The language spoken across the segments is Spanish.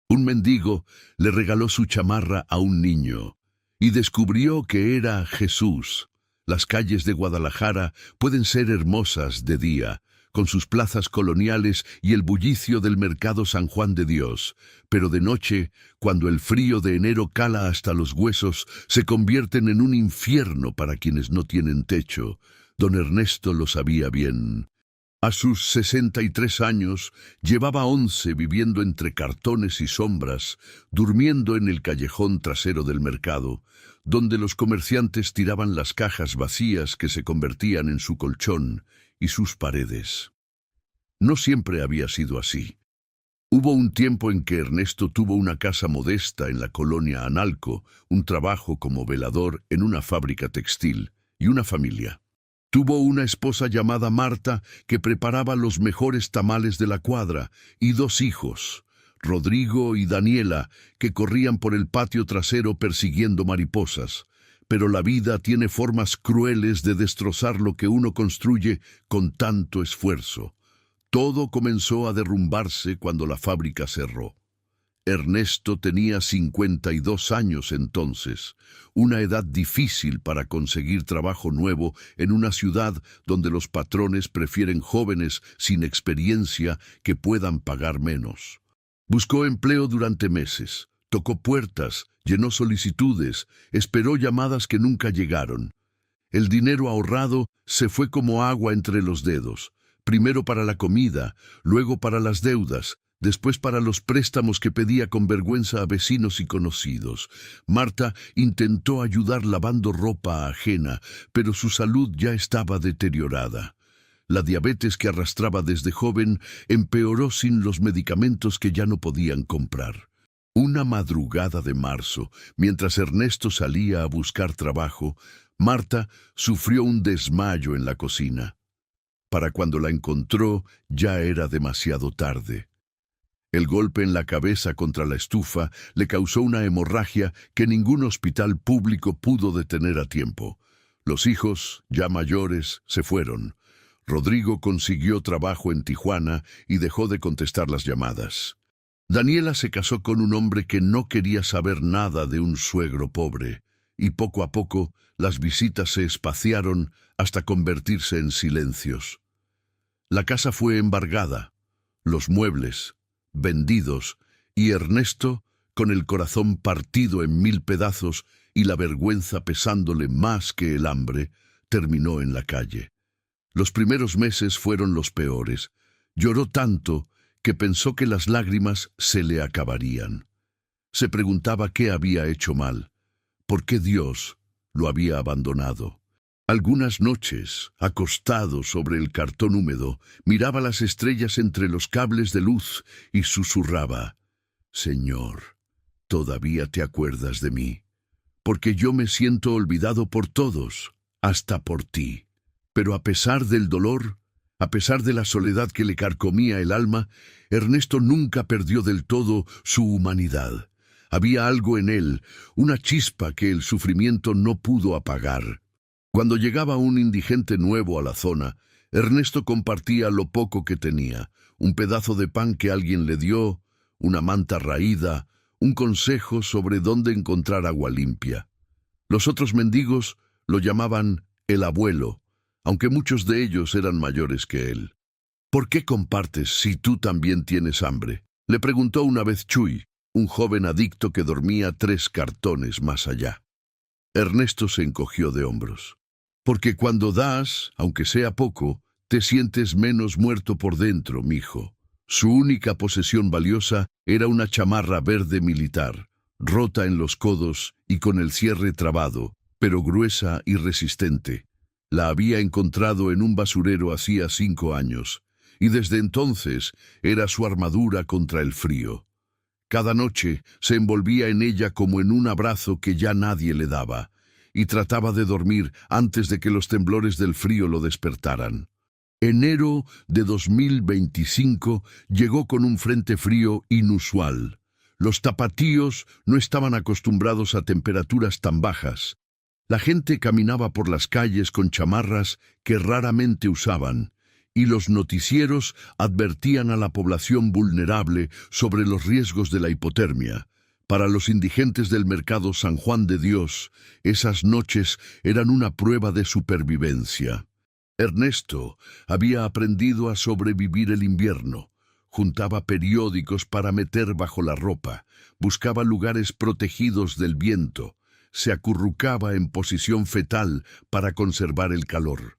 Un mendigo le regaló su chamarra a un niño y descubrió que era Jesús. Las calles de Guadalajara pueden ser hermosas de día, con sus plazas coloniales y el bullicio del mercado San Juan de Dios, pero de noche, cuando el frío de enero cala hasta los huesos, se convierten en un infierno para quienes no tienen techo. Don Ernesto lo sabía bien. A sus 63 años, llevaba 11 viviendo entre cartones y sombras, durmiendo en el callejón trasero del mercado, donde los comerciantes tiraban las cajas vacías que se convertían en su colchón y sus paredes. No siempre había sido así. Hubo un tiempo en que Ernesto tuvo una casa modesta en la colonia Analco, un trabajo como velador en una fábrica textil y una familia. Tuvo una esposa llamada Marta que preparaba los mejores tamales de la cuadra y 2 hijos, Rodrigo y Daniela, que corrían por el patio trasero persiguiendo mariposas. Pero la vida tiene formas crueles de destrozar lo que uno construye con tanto esfuerzo. Todo comenzó a derrumbarse cuando la fábrica cerró. Ernesto tenía 52 años entonces, una edad difícil para conseguir trabajo nuevo en una ciudad donde los patrones prefieren jóvenes sin experiencia que puedan pagar menos. Buscó empleo durante meses, tocó puertas, llenó solicitudes, esperó llamadas que nunca llegaron. El dinero ahorrado se fue como agua entre los dedos, primero para la comida, luego para las deudas, después para los préstamos que pedía con vergüenza a vecinos y conocidos. Marta intentó ayudar lavando ropa ajena, pero su salud ya estaba deteriorada. La diabetes que arrastraba desde joven empeoró sin los medicamentos que ya no podían comprar. Una madrugada de marzo, mientras Ernesto salía a buscar trabajo, Marta sufrió un desmayo en la cocina. Para cuando la encontró, ya era demasiado tarde. El golpe en la cabeza contra la estufa le causó una hemorragia que ningún hospital público pudo detener a tiempo. Los hijos, ya mayores, se fueron. Rodrigo consiguió trabajo en Tijuana y dejó de contestar las llamadas. Daniela se casó con un hombre que no quería saber nada de un suegro pobre, y poco a poco las visitas se espaciaron hasta convertirse en silencios. La casa fue embargada, los muebles vendidos, y Ernesto, con el corazón partido en 1000 pedazos y la vergüenza pesándole más que el hambre, terminó en la calle. Los primeros meses fueron los peores. Lloró tanto que pensó que las lágrimas se le acabarían. Se preguntaba qué había hecho mal, por qué Dios lo había abandonado. Algunas noches, acostado sobre el cartón húmedo, miraba las estrellas entre los cables de luz y susurraba: «Señor, todavía te acuerdas de mí, porque yo me siento olvidado por todos, hasta por ti». Pero a pesar del dolor, a pesar de la soledad que le carcomía el alma, Ernesto nunca perdió del todo su humanidad. Había algo en él, una chispa que el sufrimiento no pudo apagar. Cuando llegaba un indigente nuevo a la zona, Ernesto compartía lo poco que tenía: un pedazo de pan que alguien le dio, una manta raída, un consejo sobre dónde encontrar agua limpia. Los otros mendigos lo llamaban el abuelo, aunque muchos de ellos eran mayores que él. «¿Por qué compartes si tú también tienes hambre?», le preguntó una vez Chuy, un joven adicto que dormía 3 cartones más allá. Ernesto se encogió de hombros. «Porque cuando das, aunque sea poco, te sientes menos muerto por dentro, mijo». Su única posesión valiosa era una chamarra verde militar, rota en los codos y con el cierre trabado, pero gruesa y resistente. La había encontrado en un basurero hacía 5 años, y desde entonces era su armadura contra el frío. Cada noche se envolvía en ella como en un abrazo que ya nadie le daba, y trataba de dormir antes de que los temblores del frío lo despertaran. Enero de 2025 llegó con un frente frío inusual. Los tapatíos no estaban acostumbrados a temperaturas tan bajas. La gente caminaba por las calles con chamarras que raramente usaban, y los noticieros advertían a la población vulnerable sobre los riesgos de la hipotermia. Para los indigentes del mercado San Juan de Dios, esas noches eran una prueba de supervivencia. Ernesto había aprendido a sobrevivir el invierno. Juntaba periódicos para meter bajo la ropa, buscaba lugares protegidos del viento, se acurrucaba en posición fetal para conservar el calor.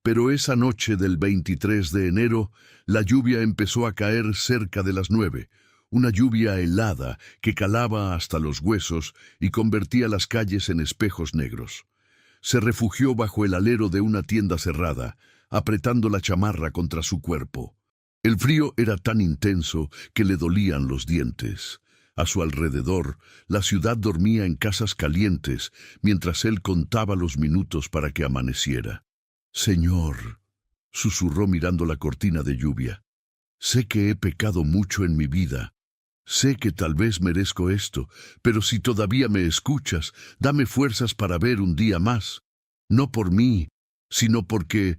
Pero esa noche del 23 de enero, la lluvia empezó a caer cerca de las 9, una lluvia helada que calaba hasta los huesos y convertía las calles en espejos negros. Se refugió bajo el alero de una tienda cerrada, apretando la chamarra contra su cuerpo. El frío era tan intenso que le dolían los dientes. A su alrededor, la ciudad dormía en casas calientes, mientras él contaba los minutos para que amaneciera. «Señor», susurró mirando la cortina de lluvia, «sé que he pecado mucho en mi vida. Sé que tal vez merezco esto, pero si todavía me escuchas, dame fuerzas para ver un día más. No por mí, sino porque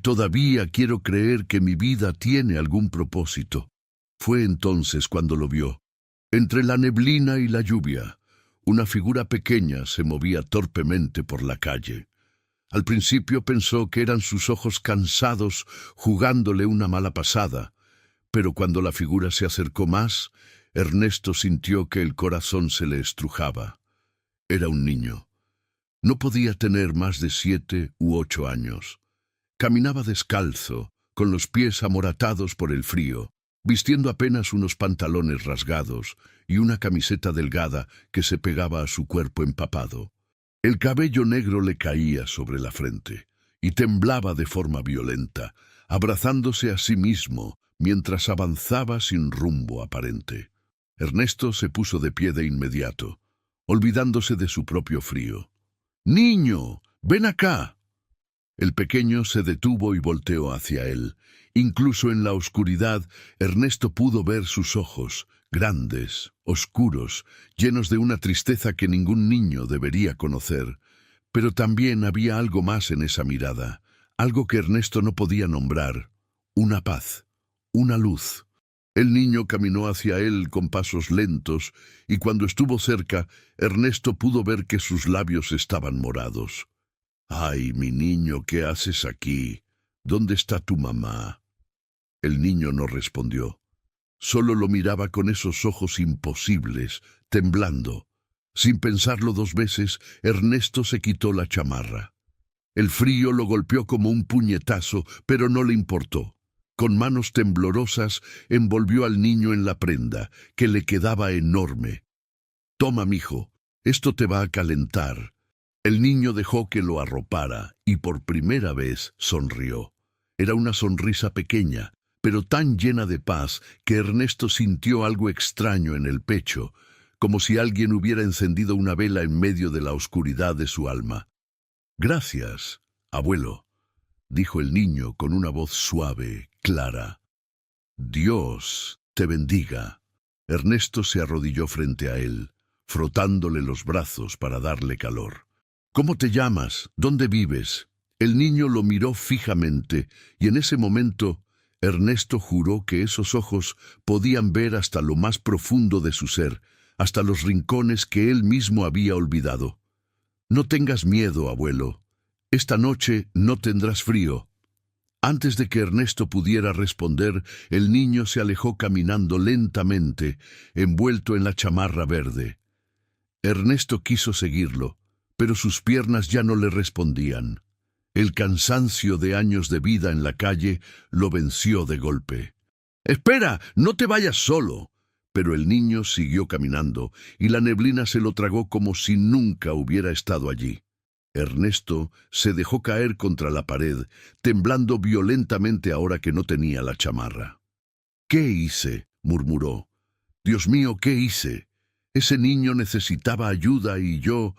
todavía quiero creer que mi vida tiene algún propósito». Fue entonces cuando lo vio. Entre la neblina y la lluvia, una figura pequeña se movía torpemente por la calle. Al principio pensó que eran sus ojos cansados jugándole una mala pasada, pero cuando la figura se acercó más, Ernesto sintió que el corazón se le estrujaba. Era un niño. No podía tener más de 7 u 8 años. Caminaba descalzo, con los pies amoratados por el frío, vistiendo apenas unos pantalones rasgados y una camiseta delgada que se pegaba a su cuerpo empapado. El cabello negro le caía sobre la frente y temblaba de forma violenta, abrazándose a sí mismo mientras avanzaba sin rumbo aparente. Ernesto se puso de pie de inmediato, olvidándose de su propio frío. «¡Niño, ven acá!». El pequeño se detuvo y volteó hacia él. Incluso en la oscuridad, Ernesto pudo ver sus ojos, grandes, oscuros, llenos de una tristeza que ningún niño debería conocer. Pero también había algo más en esa mirada, algo que Ernesto no podía nombrar, una paz, una luz. El niño caminó hacia él con pasos lentos, y cuando estuvo cerca, Ernesto pudo ver que sus labios estaban morados. «Ay, mi niño, ¿qué haces aquí? ¿Dónde está tu mamá?». El niño no respondió. Solo lo miraba con esos ojos imposibles, temblando. Sin pensarlo 2 veces, Ernesto se quitó la chamarra. El frío lo golpeó como un puñetazo, pero no le importó. Con manos temblorosas, envolvió al niño en la prenda, que le quedaba enorme. «Toma, mijo, esto te va a calentar». El niño dejó que lo arropara y por primera vez sonrió. Era una sonrisa pequeña, pero tan llena de paz que Ernesto sintió algo extraño en el pecho, como si alguien hubiera encendido una vela en medio de la oscuridad de su alma. «Gracias, abuelo», dijo el niño con una voz suave, clara. «Dios te bendiga». Ernesto se arrodilló frente a él, frotándole los brazos para darle calor. «¿Cómo te llamas? ¿Dónde vives?». El niño lo miró fijamente y en ese momento Ernesto juró que esos ojos podían ver hasta lo más profundo de su ser, hasta los rincones que él mismo había olvidado. «No tengas miedo, abuelo. Esta noche no tendrás frío». Antes de que Ernesto pudiera responder, el niño se alejó caminando lentamente, envuelto en la chamarra verde. Ernesto quiso seguirlo, pero sus piernas ya no le respondían. El cansancio de años de vida en la calle lo venció de golpe. «¡Espera! ¡No te vayas solo!». Pero el niño siguió caminando, y la neblina se lo tragó como si nunca hubiera estado allí. Ernesto se dejó caer contra la pared, temblando violentamente ahora que no tenía la chamarra. «¿Qué hice?», murmuró. «Dios mío, ¿qué hice? Ese niño necesitaba ayuda y yo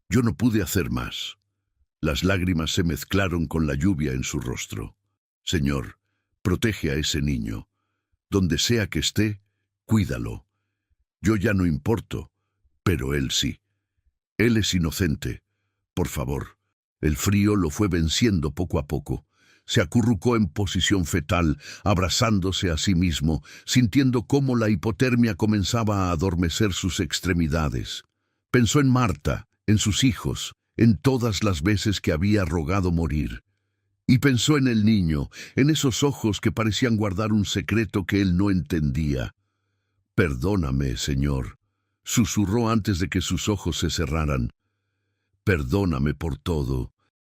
no pude hacer más». Las lágrimas se mezclaron con la lluvia en su rostro. «Señor, protege a ese niño. Donde sea que esté, cuídalo. Yo ya no importo, pero él sí. Él es inocente. Por favor». El frío lo fue venciendo poco a poco. Se acurrucó en posición fetal, abrazándose a sí mismo, sintiendo cómo la hipotermia comenzaba a adormecer sus extremidades. Pensó en Marta, en sus hijos, en todas las veces que había rogado morir. Y pensó en el niño, en esos ojos que parecían guardar un secreto que él no entendía. «Perdóname, Señor», susurró antes de que sus ojos se cerraran. «Perdóname por todo».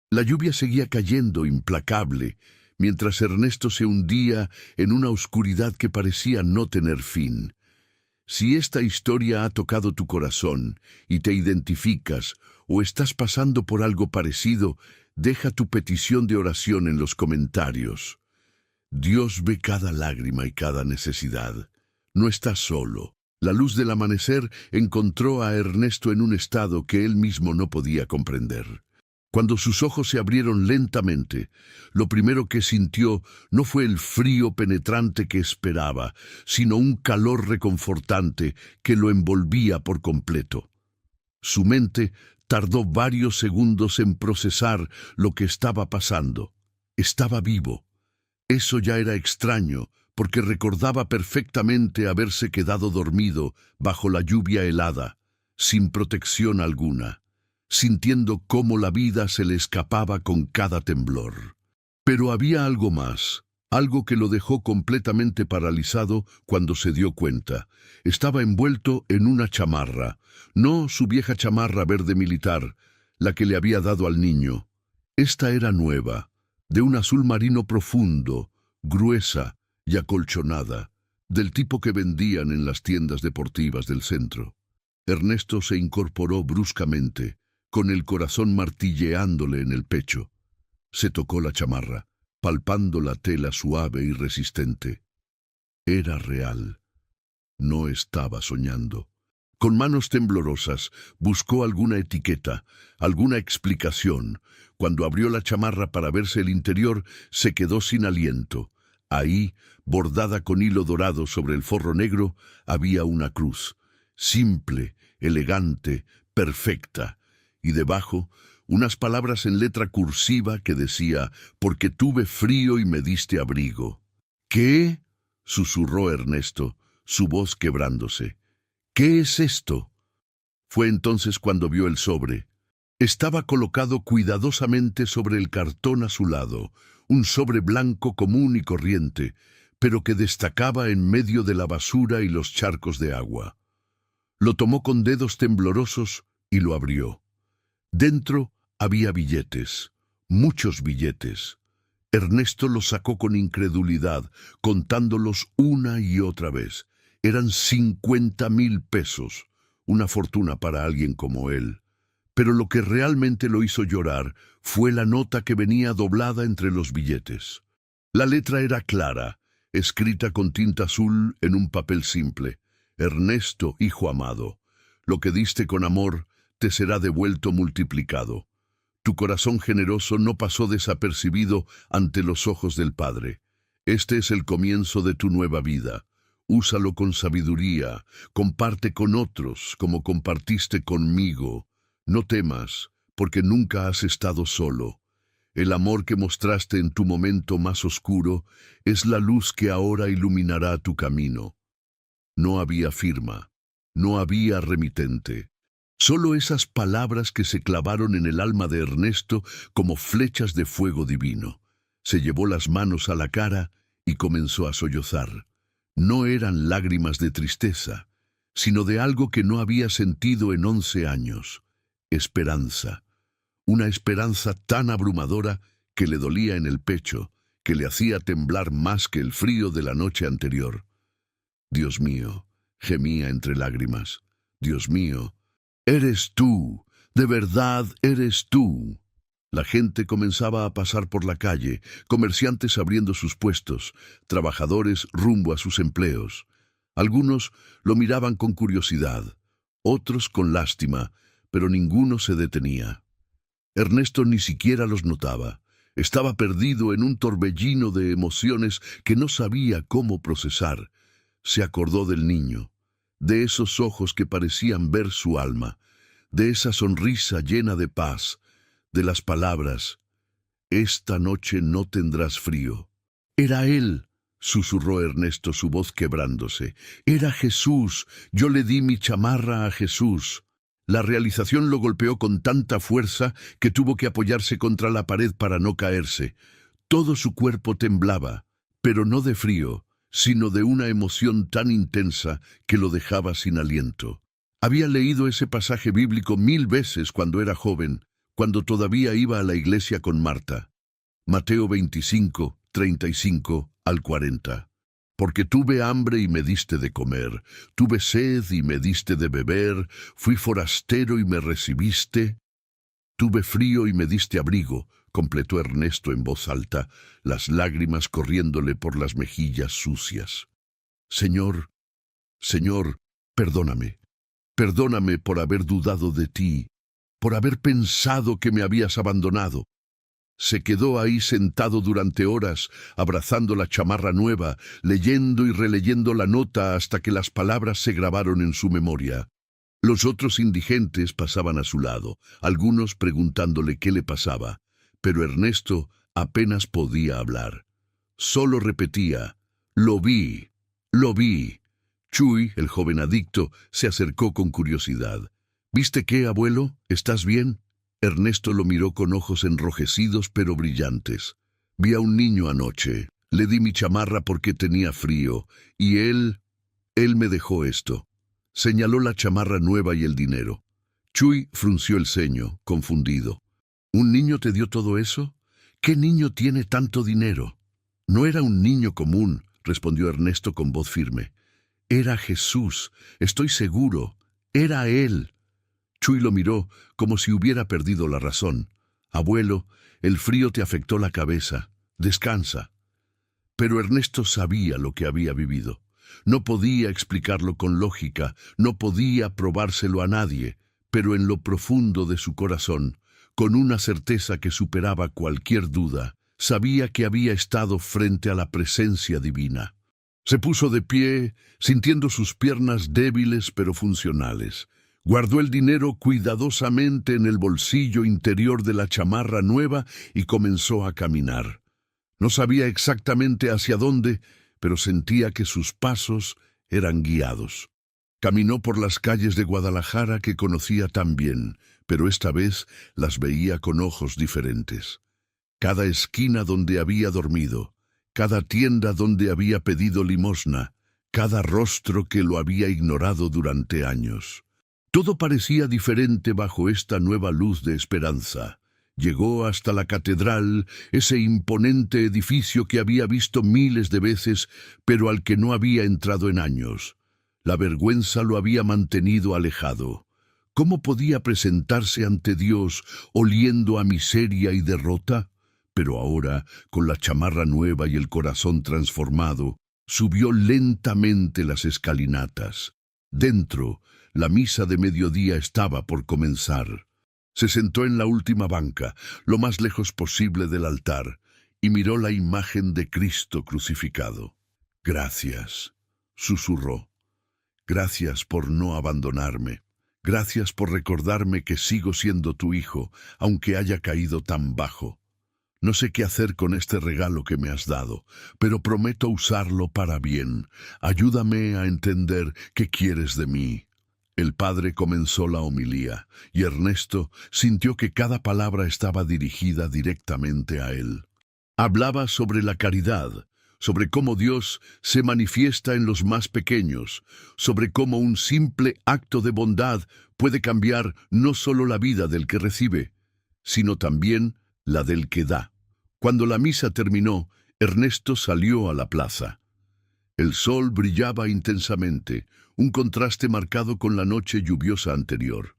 La lluvia seguía cayendo implacable, mientras Ernesto se hundía en una oscuridad que parecía no tener fin. Si esta historia ha tocado tu corazón y te identificas o estás pasando por algo parecido, deja tu petición de oración en los comentarios. Dios ve cada lágrima y cada necesidad. No estás solo. La luz del amanecer encontró a Ernesto en un estado que él mismo no podía comprender. Cuando sus ojos se abrieron lentamente, lo primero que sintió no fue el frío penetrante que esperaba, sino un calor reconfortante que lo envolvía por completo. Su mente tardó varios segundos en procesar lo que estaba pasando. Estaba vivo. Eso ya era extraño, porque recordaba perfectamente haberse quedado dormido bajo la lluvia helada, sin protección alguna, sintiendo cómo la vida se le escapaba con cada temblor. Pero había algo más, algo que lo dejó completamente paralizado cuando se dio cuenta. Estaba envuelto en una chamarra, no su vieja chamarra verde militar, la que le había dado al niño. Esta era nueva, de un azul marino profundo, gruesa y acolchonada, del tipo que vendían en las tiendas deportivas del centro. Ernesto se incorporó bruscamente, con el corazón martilleándole en el pecho. Se tocó la chamarra, palpando la tela suave y resistente. Era real. No estaba soñando. Con manos temblorosas, buscó alguna etiqueta, alguna explicación. Cuando abrió la chamarra para verse el interior, se quedó sin aliento. Ahí, bordada con hilo dorado sobre el forro negro, había una cruz. Simple, elegante, perfecta. Y debajo, unas palabras en letra cursiva que decía: «Porque tuve frío y me diste abrigo». «¿Qué?», susurró Ernesto, su voz quebrándose. «¿Qué es esto?». Fue entonces cuando vio el sobre. Estaba colocado cuidadosamente sobre el cartón azulado, un sobre blanco común y corriente, pero que destacaba en medio de la basura y los charcos de agua. Lo tomó con dedos temblorosos y lo abrió. Dentro había billetes, muchos billetes. Ernesto los sacó con incredulidad, contándolos una y otra vez. Eran 50,000 pesos, una fortuna para alguien como él. Pero lo que realmente lo hizo llorar fue la nota que venía doblada entre los billetes. La letra era clara, escrita con tinta azul en un papel simple. «Ernesto, hijo amado, lo que diste con amor te será devuelto multiplicado. Tu corazón generoso no pasó desapercibido ante los ojos del Padre. Este es el comienzo de tu nueva vida. Úsalo con sabiduría, comparte con otros como compartiste conmigo. No temas, porque nunca has estado solo. El amor que mostraste en tu momento más oscuro es la luz que ahora iluminará tu camino». No había firma, no había remitente. Solo esas palabras que se clavaron en el alma de Ernesto como flechas de fuego divino. Se llevó las manos a la cara y comenzó a sollozar. No eran lágrimas de tristeza, sino de algo que no había sentido en 11 años. Esperanza. Una esperanza tan abrumadora que le dolía en el pecho, que le hacía temblar más que el frío de la noche anterior. «Dios mío», gemía entre lágrimas. «Dios mío, eres tú, de verdad eres tú». La gente comenzaba a pasar por la calle, comerciantes abriendo sus puestos, trabajadores rumbo a sus empleos. Algunos lo miraban con curiosidad, otros con lástima, pero ninguno se detenía. Ernesto ni siquiera los notaba. Estaba perdido en un torbellino de emociones que no sabía cómo procesar. Se acordó del niño, de esos ojos que parecían ver su alma, de esa sonrisa llena de paz, de las palabras: Esta noche no tendrás frío. Era él, susurró Ernesto, su voz quebrándose. Era Jesús. Yo le di mi chamarra a Jesús. La realización lo golpeó con tanta fuerza que tuvo que apoyarse contra la pared para no caerse. Todo su cuerpo temblaba, pero no de frío, sino de una emoción tan intensa que lo dejaba sin aliento. Había leído ese pasaje bíblico 1000 veces cuando era joven, cuando todavía iba a la iglesia con Marta. Mateo 25, 35 al 40. Porque tuve hambre y me diste de comer, tuve sed y me diste de beber, fui forastero y me recibiste, tuve frío y me diste abrigo, completó Ernesto en voz alta, las lágrimas corriéndole por las mejillas sucias. Señor, Señor, perdóname. Perdóname por haber dudado de ti, por haber pensado que me habías abandonado. Se quedó ahí sentado durante horas, abrazando la chamarra nueva, leyendo y releyendo la nota hasta que las palabras se grabaron en su memoria. Los otros indigentes pasaban a su lado, algunos preguntándole qué le pasaba, pero Ernesto apenas podía hablar. Solo repetía, «Lo vi, lo vi». Chuy, el joven adicto, se acercó con curiosidad. «¿Viste qué, abuelo? ¿Estás bien?» Ernesto lo miró con ojos enrojecidos pero brillantes. «Vi a un niño anoche. Le di mi chamarra porque tenía frío. Y él me dejó esto». Señaló la chamarra nueva y el dinero. Chuy frunció el ceño, confundido. «¿Un niño te dio todo eso? ¿Qué niño tiene tanto dinero?» «No era un niño común», respondió Ernesto con voz firme. «Era Jesús, estoy seguro. Era él». Chuy lo miró como si hubiera perdido la razón. «Abuelo, el frío te afectó la cabeza. Descansa». Pero Ernesto sabía lo que había vivido. No podía explicarlo con lógica, no podía probárselo a nadie, pero en lo profundo de su corazón, con una certeza que superaba cualquier duda, sabía que había estado frente a la presencia divina. Se puso de pie, sintiendo sus piernas débiles pero funcionales. Guardó el dinero cuidadosamente en el bolsillo interior de la chamarra nueva y comenzó a caminar. No sabía exactamente hacia dónde, pero sentía que sus pasos eran guiados. Caminó por las calles de Guadalajara que conocía tan bien, pero esta vez las veía con ojos diferentes. Cada esquina donde había dormido, cada tienda donde había pedido limosna, cada rostro que lo había ignorado durante años. Todo parecía diferente bajo esta nueva luz de esperanza. Llegó hasta la catedral, ese imponente edificio que había visto miles de veces, pero al que no había entrado en años. La vergüenza lo había mantenido alejado. ¿Cómo podía presentarse ante Dios oliendo a miseria y derrota? Pero ahora, con la chamarra nueva y el corazón transformado, subió lentamente las escalinatas. Dentro, la misa de mediodía estaba por comenzar. Se sentó en la última banca, lo más lejos posible del altar, y miró la imagen de Cristo crucificado. «Gracias», susurró. «Gracias por no abandonarme. Gracias por recordarme que sigo siendo tu hijo, aunque haya caído tan bajo. No sé qué hacer con este regalo que me has dado, pero prometo usarlo para bien. Ayúdame a entender qué quieres de mí». El padre comenzó la homilía, y Ernesto sintió que cada palabra estaba dirigida directamente a él. Hablaba sobre la caridad, sobre cómo Dios se manifiesta en los más pequeños, sobre cómo un simple acto de bondad puede cambiar no solo la vida del que recibe, sino también la del que da. Cuando la misa terminó, Ernesto salió a la plaza. El sol brillaba intensamente, un contraste marcado con la noche lluviosa anterior.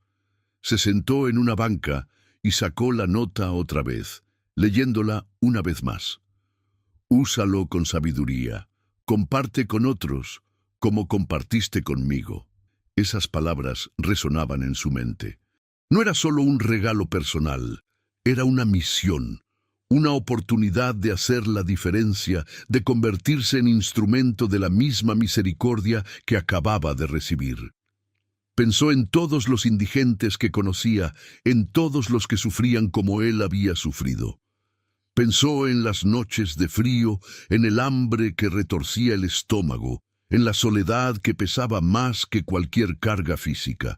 Se sentó en una banca y sacó la nota otra vez, leyéndola una vez más. «Úsalo con sabiduría, comparte con otros, como compartiste conmigo». Esas palabras resonaban en su mente. No era solo un regalo personal, era una misión. Una oportunidad de hacer la diferencia, de convertirse en instrumento de la misma misericordia que acababa de recibir. Pensó en todos los indigentes que conocía, en todos los que sufrían como él había sufrido. Pensó en las noches de frío, en el hambre que retorcía el estómago, en la soledad que pesaba más que cualquier carga física.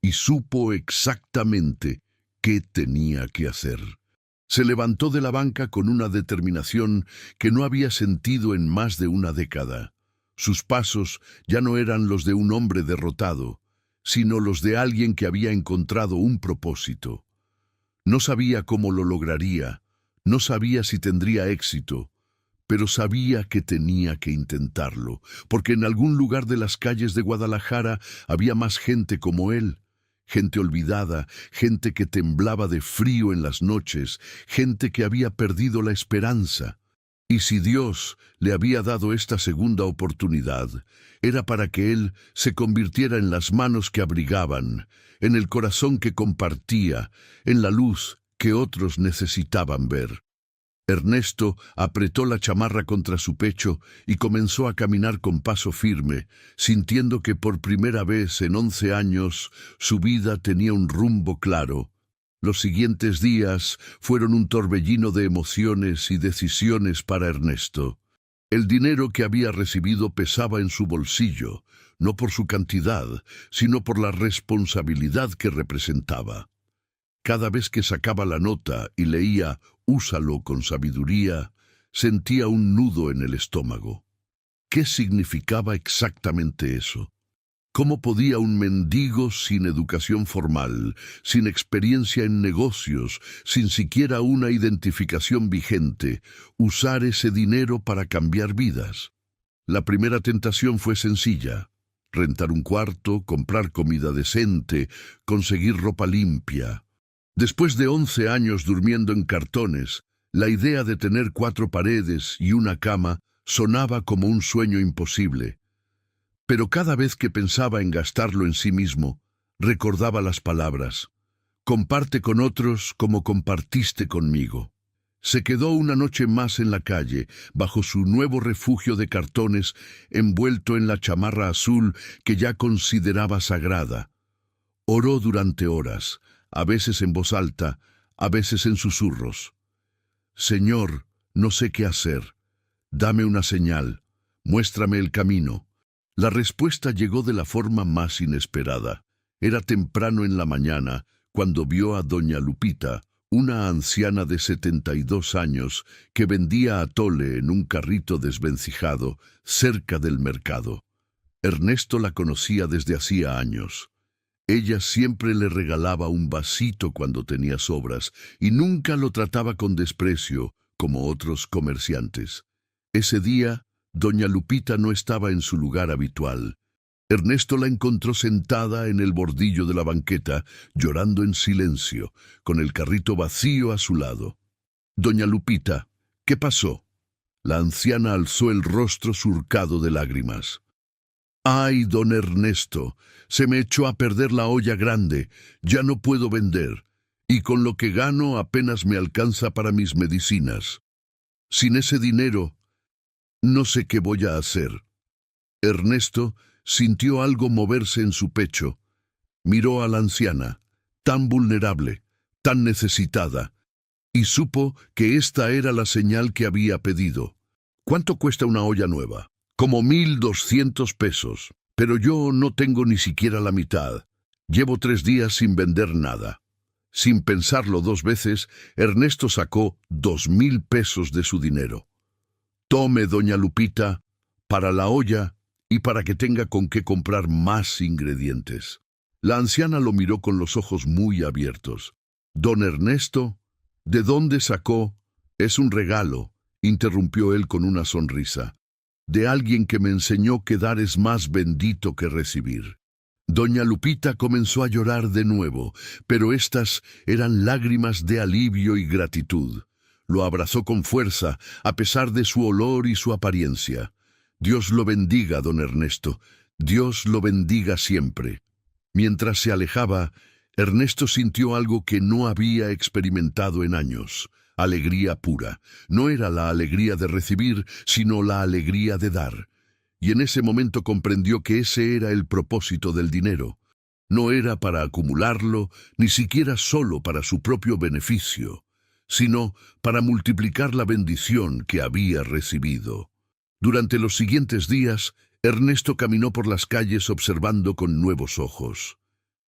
Y supo exactamente qué tenía que hacer. Se levantó de la banca con una determinación que no había sentido en más de una década. Sus pasos ya no eran los de un hombre derrotado, sino los de alguien que había encontrado un propósito. No sabía cómo lo lograría, no sabía si tendría éxito, pero sabía que tenía que intentarlo, porque en algún lugar de las calles de Guadalajara había más gente como él. Gente olvidada, gente que temblaba de frío en las noches, gente que había perdido la esperanza. Y si Dios le había dado esta segunda oportunidad, era para que él se convirtiera en las manos que abrigaban, en el corazón que compartía, en la luz que otros necesitaban ver. Ernesto apretó la chamarra contra su pecho y comenzó a caminar con paso firme, sintiendo que por primera vez en 11 años su vida tenía un rumbo claro. Los siguientes días fueron un torbellino de emociones y decisiones para Ernesto. El dinero que había recibido pesaba en su bolsillo, no por su cantidad, sino por la responsabilidad que representaba. Cada vez que sacaba la nota y leía «Úsalo con sabiduría», sentía un nudo en el estómago. ¿Qué significaba exactamente eso? ¿Cómo podía un mendigo sin educación formal, sin experiencia en negocios, sin siquiera una identificación vigente, usar ese dinero para cambiar vidas? La primera tentación fue sencilla: rentar un cuarto, comprar comida decente, conseguir ropa limpia. Después de 11 años durmiendo en cartones, la idea de tener 4 paredes y una cama sonaba como un sueño imposible. Pero cada vez que pensaba en gastarlo en sí mismo, recordaba las palabras: «Comparte con otros como compartiste conmigo». Se quedó una noche más en la calle, bajo su nuevo refugio de cartones, envuelto en la chamarra azul que ya consideraba sagrada. Oró durante horas, a veces en voz alta, a veces en susurros. «Señor, no sé qué hacer. Dame una señal. Muéstrame el camino». La respuesta llegó de la forma más inesperada. Era temprano en la mañana, cuando vio a doña Lupita, una anciana de 72 años, que vendía atole en un carrito desvencijado, cerca del mercado. Ernesto la conocía desde hacía años. Ella siempre le regalaba un vasito cuando tenía sobras, y nunca lo trataba con desprecio, como otros comerciantes. Ese día, doña Lupita no estaba en su lugar habitual. Ernesto la encontró sentada en el bordillo de la banqueta, llorando en silencio, con el carrito vacío a su lado. «Doña Lupita, ¿qué pasó?». La anciana alzó el rostro surcado de lágrimas. «Ay, don Ernesto, se me echó a perder la olla grande, ya no puedo vender, y con lo que gano apenas me alcanza para mis medicinas. Sin ese dinero, no sé qué voy a hacer». Ernesto sintió algo moverse en su pecho. Miró a la anciana, tan vulnerable, tan necesitada, y supo que esta era la señal que había pedido. «¿Cuánto cuesta una olla nueva?». «Como 1,200 pesos, pero yo no tengo ni siquiera la mitad. Llevo 3 días sin vender nada». Sin pensarlo 2 veces, Ernesto sacó 2,000 pesos de su dinero. «Tome, doña Lupita, para la olla y para que tenga con qué comprar más ingredientes». La anciana lo miró con los ojos muy abiertos. «Don Ernesto, ¿de dónde sacó?». «Es un regalo», interrumpió él con una sonrisa, «de alguien que me enseñó que dar es más bendito que recibir». Doña Lupita comenzó a llorar de nuevo, pero estas eran lágrimas de alivio y gratitud. Lo abrazó con fuerza, a pesar de su olor y su apariencia. «Dios lo bendiga, don Ernesto. Dios lo bendiga siempre». Mientras se alejaba, Ernesto sintió algo que no había experimentado en años: alegría pura. No era la alegría de recibir, sino la alegría de dar. Y en ese momento comprendió que ese era el propósito del dinero. No era para acumularlo, ni siquiera solo para su propio beneficio, sino para multiplicar la bendición que había recibido. Durante los siguientes días, Ernesto caminó por las calles observando con nuevos ojos.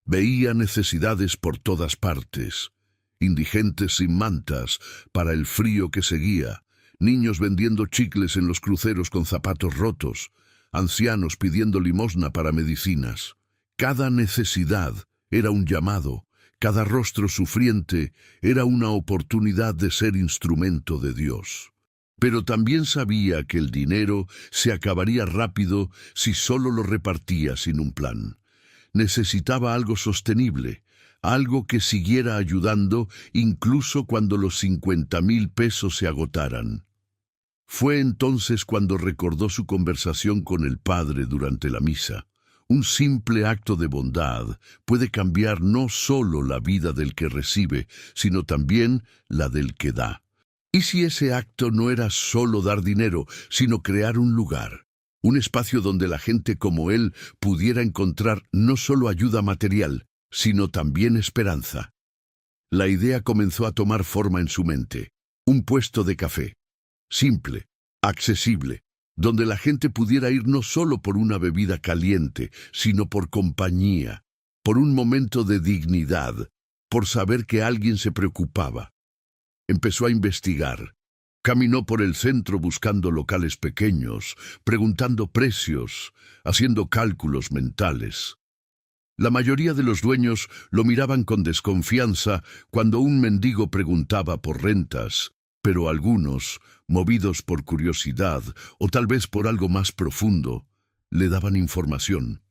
Veía necesidades por todas partes, indigentes sin mantas para el frío que seguía, niños vendiendo chicles en los cruceros con zapatos rotos, ancianos pidiendo limosna para medicinas. Cada necesidad era un llamado, cada rostro sufriente era una oportunidad de ser instrumento de Dios. Pero también sabía que el dinero se acabaría rápido si solo lo repartía sin un plan. Necesitaba algo sostenible, algo que siguiera ayudando incluso cuando los 50,000 pesos se agotaran. Fue entonces cuando recordó su conversación con el Padre durante la misa. Un simple acto de bondad puede cambiar no solo la vida del que recibe, sino también la del que da. ¿Y si ese acto no era solo dar dinero, sino crear un lugar, un espacio donde la gente como él pudiera encontrar no solo ayuda material, sino también esperanza? La idea comenzó a tomar forma en su mente. Un puesto de café, simple, accesible, donde la gente pudiera ir no solo por una bebida caliente, sino por compañía, por un momento de dignidad, por saber que alguien se preocupaba. Empezó a investigar. Caminó por el centro buscando locales pequeños, preguntando precios, haciendo cálculos mentales. La mayoría de los dueños lo miraban con desconfianza cuando un mendigo preguntaba por rentas, pero algunos, movidos por curiosidad o tal vez por algo más profundo, le daban información.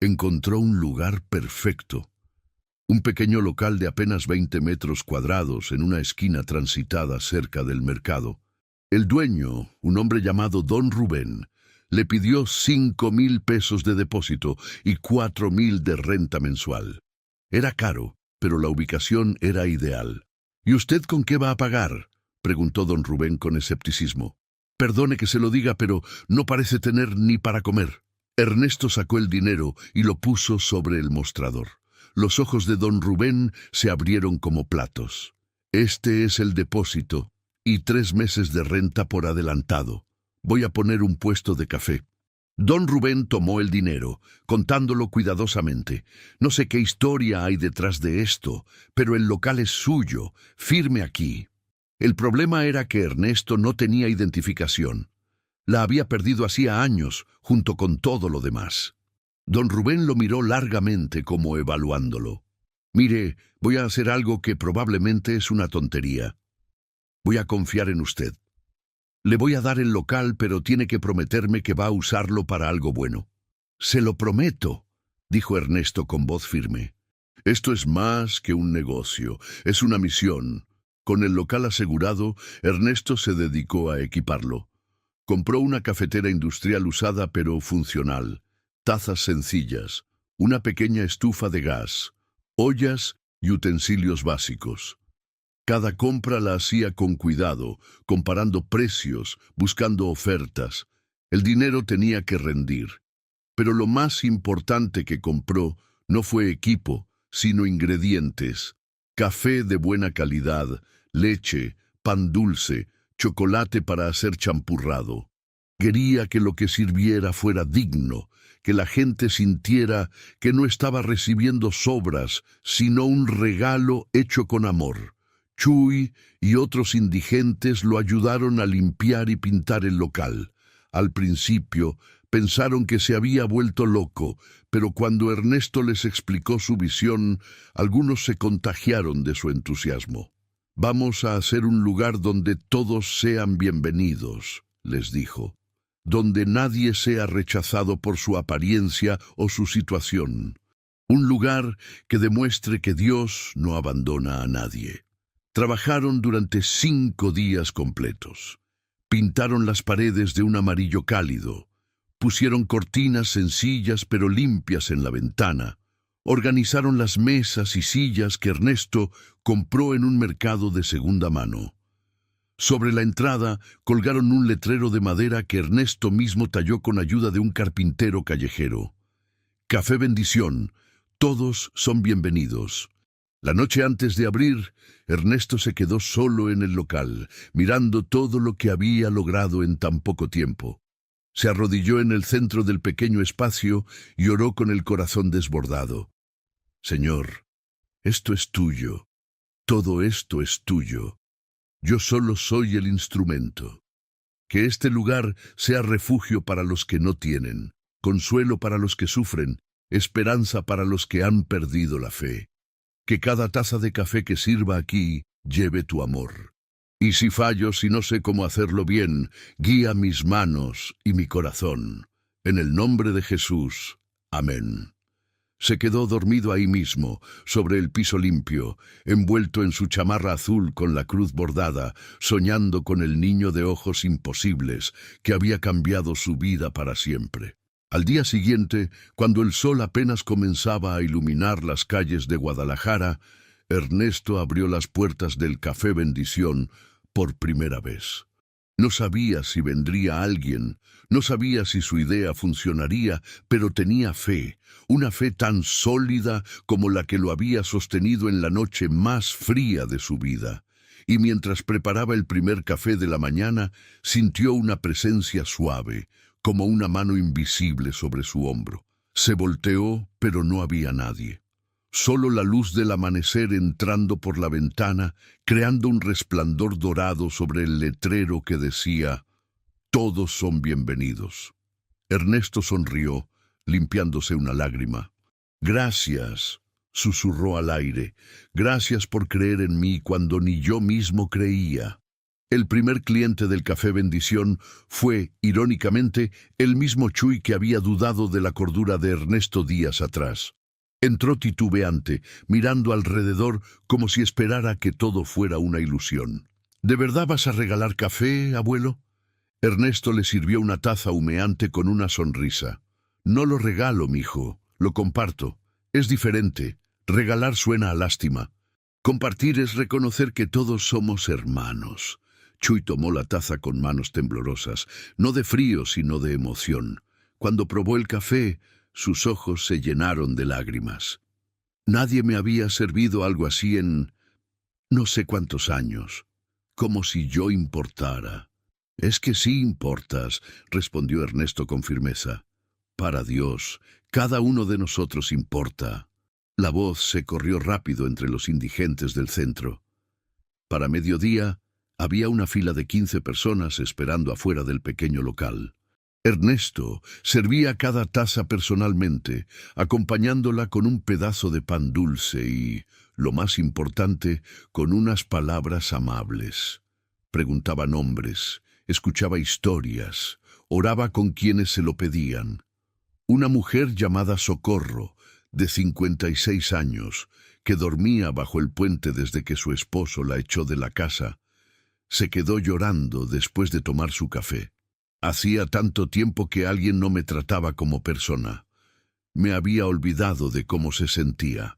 Encontró un lugar perfecto. Un pequeño local de apenas 20 metros cuadrados en una esquina transitada cerca del mercado. El dueño, un hombre llamado Don Rubén, le pidió 5,000 pesos de depósito y 4,000 de renta mensual. Era caro, pero la ubicación era ideal. ¿Y usted con qué va a pagar?, preguntó don Rubén con escepticismo. Perdone que se lo diga, pero no parece tener ni para comer. Ernesto sacó el dinero y lo puso sobre el mostrador. Los ojos de don Rubén se abrieron como platos. Este es el depósito y 3 meses de renta por adelantado. Voy a poner un puesto de café. Don Rubén tomó el dinero, contándolo cuidadosamente. No sé qué historia hay detrás de esto, pero el local es suyo, firme aquí. El problema era que Ernesto no tenía identificación. La había perdido hacía años, junto con todo lo demás. Don Rubén lo miró largamente como evaluándolo. Mire, voy a hacer algo que probablemente es una tontería. Voy a confiar en usted. Le voy a dar el local, pero tiene que prometerme que va a usarlo para algo bueno. Se lo prometo, dijo Ernesto con voz firme. Esto es más que un negocio, es una misión. Con el local asegurado, Ernesto se dedicó a equiparlo. Compró una cafetera industrial usada pero funcional, tazas sencillas, una pequeña estufa de gas, ollas y utensilios básicos. Cada compra la hacía con cuidado, comparando precios, buscando ofertas. El dinero tenía que rendir. Pero lo más importante que compró no fue equipo, sino ingredientes. Café de buena calidad, leche, pan dulce, chocolate para hacer champurrado. Quería que lo que sirviera fuera digno, que la gente sintiera que no estaba recibiendo sobras, sino un regalo hecho con amor. Chuy y otros indigentes lo ayudaron a limpiar y pintar el local. Al principio pensaron que se había vuelto loco, pero cuando Ernesto les explicó su visión, algunos se contagiaron de su entusiasmo. Vamos a hacer un lugar donde todos sean bienvenidos, les dijo. Donde nadie sea rechazado por su apariencia o su situación. Un lugar que demuestre que Dios no abandona a nadie. Trabajaron durante 5 días completos. Pintaron las paredes de un amarillo cálido. Pusieron cortinas sencillas pero limpias en la ventana. Organizaron las mesas y sillas que Ernesto compró en un mercado de segunda mano. Sobre la entrada colgaron un letrero de madera que Ernesto mismo talló con ayuda de un carpintero callejero. Café Bendición, todos son bienvenidos. La noche antes de abrir, Ernesto se quedó solo en el local, mirando todo lo que había logrado en tan poco tiempo. Se arrodilló en el centro del pequeño espacio y oró con el corazón desbordado. Señor, esto es tuyo, todo esto es tuyo. Yo solo soy el instrumento. Que este lugar sea refugio para los que no tienen, consuelo para los que sufren, esperanza para los que han perdido la fe. Que cada taza de café que sirva aquí lleve tu amor. Y si fallo, si no sé cómo hacerlo bien, guía mis manos y mi corazón. En el nombre de Jesús. Amén. Se quedó dormido ahí mismo, sobre el piso limpio, envuelto en su chamarra azul con la cruz bordada, soñando con el niño de ojos imposibles que había cambiado su vida para siempre. Al día siguiente, cuando el sol apenas comenzaba a iluminar las calles de Guadalajara, Ernesto abrió las puertas del Café Bendición por primera vez. No sabía si vendría alguien, no sabía si su idea funcionaría, pero tenía fe, una fe tan sólida como la que lo había sostenido en la noche más fría de su vida. Y mientras preparaba el primer café de la mañana, sintió una presencia suave, como una mano invisible sobre su hombro. Se volteó, pero no había nadie. Solo la luz del amanecer entrando por la ventana, creando un resplandor dorado sobre el letrero que decía: «Todos son bienvenidos». Ernesto sonrió, limpiándose una lágrima. «Gracias», susurró al aire. «Gracias por creer en mí cuando ni yo mismo creía». El primer cliente del Café Bendición fue, irónicamente, el mismo Chuy que había dudado de la cordura de Ernesto días atrás. Entró titubeante, mirando alrededor como si esperara que todo fuera una ilusión. «¿De verdad vas a regalar café, abuelo?» Ernesto le sirvió una taza humeante con una sonrisa. «No lo regalo, mijo, lo comparto. Es diferente. Regalar suena a lástima. Compartir es reconocer que todos somos hermanos». Chuy tomó la taza con manos temblorosas, no de frío, sino de emoción. Cuando probó el café, sus ojos se llenaron de lágrimas. Nadie me había servido algo así en no sé cuántos años. Como si yo importara. «Es que sí importas», respondió Ernesto con firmeza. «Para Dios, cada uno de nosotros importa». La voz se corrió rápido entre los indigentes del centro. Para mediodía, había una fila de 15 personas esperando afuera del pequeño local. Ernesto servía cada taza personalmente, acompañándola con un pedazo de pan dulce y, lo más importante, con unas palabras amables. Preguntaba nombres, escuchaba historias, oraba con quienes se lo pedían. Una mujer llamada Socorro, de 56 años, que dormía bajo el puente desde que su esposo la echó de la casa, se quedó llorando después de tomar su café. «Hacía tanto tiempo que alguien no me trataba como persona. Me había olvidado de cómo se sentía».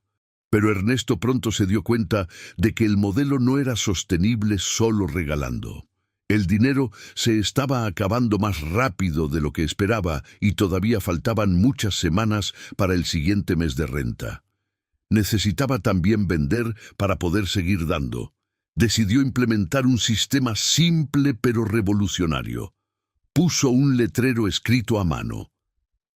Pero Ernesto pronto se dio cuenta de que el modelo no era sostenible solo regalando. El dinero se estaba acabando más rápido de lo que esperaba y todavía faltaban muchas semanas para el siguiente mes de renta. Necesitaba también vender para poder seguir dando. Decidió implementar un sistema simple pero revolucionario. Puso un letrero escrito a mano.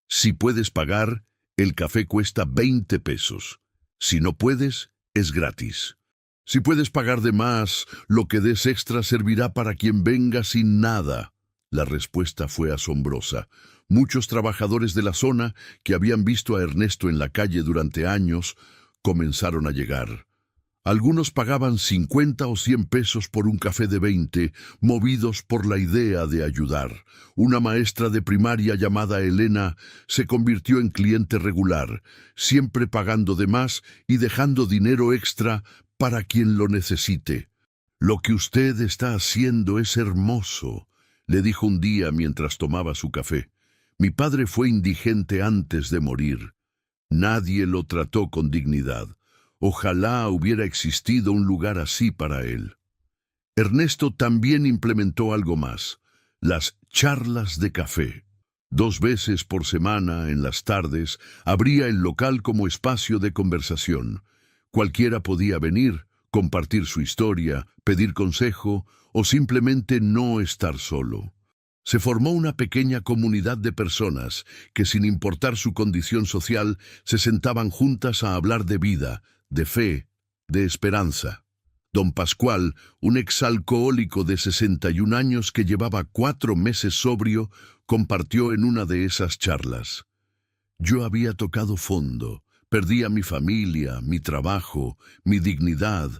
«Si puedes pagar, el café cuesta 20 pesos. Si no puedes, es gratis. Si puedes pagar de más, lo que des extra servirá para quien venga sin nada». La respuesta fue asombrosa. Muchos trabajadores de la zona, que habían visto a Ernesto en la calle durante años, comenzaron a llegar. Algunos pagaban 50 o 100 pesos por un café de 20, movidos por la idea de ayudar. Una maestra de primaria llamada Elena se convirtió en cliente regular, siempre pagando de más y dejando dinero extra para quien lo necesite. «Lo que usted está haciendo es hermoso», le dijo un día mientras tomaba su café. «Mi padre fue indigente antes de morir. Nadie lo trató con dignidad. Ojalá hubiera existido un lugar así para él». Ernesto también implementó algo más: las charlas de café. 2 veces por semana, en las tardes, abría el local como espacio de conversación. Cualquiera podía venir, compartir su historia, pedir consejo o simplemente no estar solo. Se formó una pequeña comunidad de personas que, sin importar su condición social, se sentaban juntas a hablar de vida, de fe, de esperanza. Don Pascual, un exalcohólico de 61 años que llevaba 4 meses sobrio, compartió en una de esas charlas. Yo había tocado fondo, perdí a mi familia, mi trabajo, mi dignidad,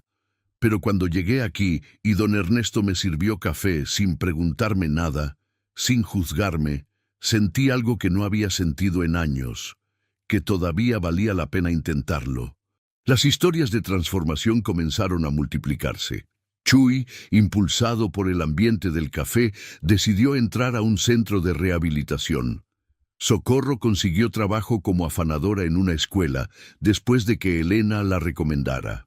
pero cuando llegué aquí y don Ernesto me sirvió café sin preguntarme nada, sin juzgarme, sentí algo que no había sentido en años, que todavía valía la pena intentarlo. Las historias de transformación comenzaron a multiplicarse. Chuy, impulsado por el ambiente del café, decidió entrar a un centro de rehabilitación. Socorro consiguió trabajo como afanadora en una escuela después de que Elena la recomendara.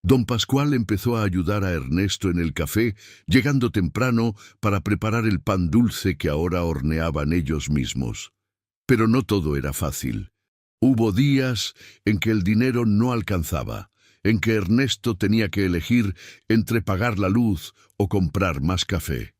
Don Pascual empezó a ayudar a Ernesto en el café, llegando temprano para preparar el pan dulce que ahora horneaban ellos mismos. Pero no todo era fácil. Hubo días en que el dinero no alcanzaba, en que Ernesto tenía que elegir entre pagar la luz o comprar más café.